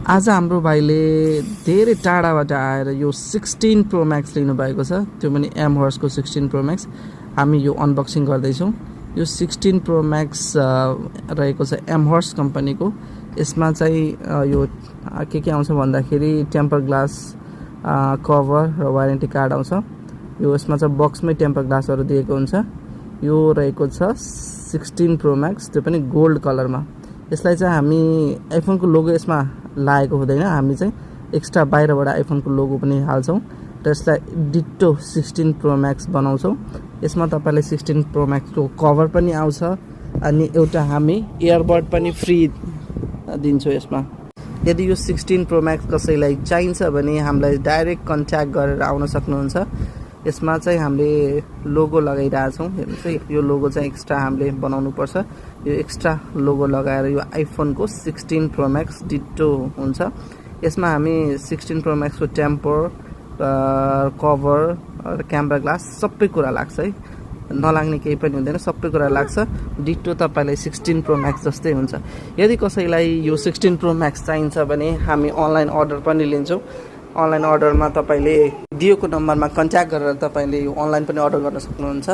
आज हाम्रो भाइले धेरै टाढाबाट आएर यो 16 प्रो म्याक्स लिनुभएको छ, त्यो पनि एमहर्सको 16 प्रो म्याक्स हामी यो अनबक्सिङ गर्दैछौँ। यो 16 प्रो म्याक्स रहेको छ एमहर्स कम्पनीको। यसमा चाहिँ यो के आउँछ भन्दाखेरि टेम्पर ग्लास कभर र वारेन्टी कार्ड आउँछ। यो यसमा चाहिँ बक्समै टेम्पर ग्लासहरू दिएको हुन्छ। यो रहेको छ 16 प्रो म्याक्स, त्यो पनि गोल्ड कलरमा। यसलाई चाहिँ हामी आइफोनको लोगो यसमा लागेको हुँदैन, हामी चाहिँ एक्स्ट्रा बाहिरबाट आइफोनको लोगो पनि हाल्छौँ र यसलाई डिट्टो 16 प्रो म्याक्स बनाउँछौँ। यसमा तपाईँलाई 16 प्रो म्याक्सको कभर पनि आउँछ अनि एउटा हामी इयरबड पनि फ्री दिन्छौँ यसमा। यदि यो 16 प्रो म्याक्स कसैलाई चाहिन्छ भने हामीलाई डाइरेक्ट कन्ट्याक्ट गरेर आउन सक्नुहुन्छ। यसमा चाहिँ हामीले लोगो लगाइरहेछौँ। हेर्नुहोस् है, यो लोगो चाहिँ एक्स्ट्रा हामीले बनाउनु पर्छ। यो एक्स्ट्रा लोगो लगाएर यो आइफोनको 16 प्रो म्याक्स डिट्टो हुन्छ। यसमा हामी 16 प्रो म्याक्सको टेम्पर कभर र क्यामेरा ग्लास सबै कुरा लाग्छ है, नलाग्ने केही पनि हुँदैन, सबै कुरा लाग्छ। डिट्टो तपाईँलाई 16 प्रो म्याक्स जस्तै हुन्छ। यदि कसैलाई यो 16 प्रो म्याक्स चाहिन्छ भने हामी अनलाइन अर्डर पनि लिन्छौँ। अनलाइन अर्डरमा तपाईँले दिएको नम्बरमा कन्ट्याक्ट गरेर तपाईँले यो अनलाइन पनि अर्डर गर्न सक्नुहुन्छ।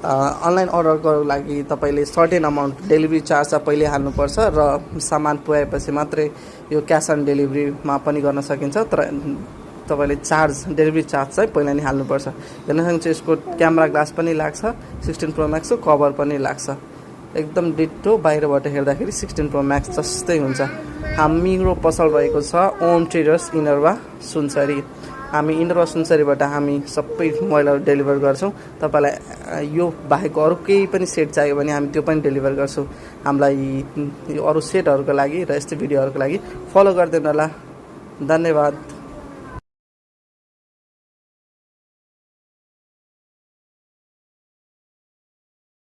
अनलाइन अर्डरको लागि तपाईँले सर्टेन अमाउन्ट डेलिभरी चार्ज चाहिँ पहिले हाल्नुपर्छ र सामान पुऱ्याएपछि मात्रै यो क्यास अन डेलिभरीमा पनि गर्न सकिन्छ। तर तपाईँले डेलिभरी चार्ज चाहिँ पहिला नै हाल्नुपर्छ। हेर्न सक्नुहुन्छ यसको क्यामेरा ग्लास पनि लाग्छ, 16 प्रो म्याक्सको कभर पनि लाग्छ। एकदम डिट्टो, बाहिरबाट हेर्दाखेरि 16 प्रो म्याक्स जस्तै हुन्छ। हाम्रो पसल रहेको छ ओम ट्रेडर्स इनरवा सुनसरी। हामी इनरवा सुनसरीबाट हामी सबै मोबाइलहरू डेलिभर गर्छौँ। तपाईँलाई यो बाहेक अरू केही पनि सेट चाहियो भने हामी त्यो पनि डेलिभर गर्छौँ। हामीलाई यो अरू सेटहरूको लागि र यस्तै भिडियोहरूको लागि फलो गरिदिनु होला। धन्यवाद।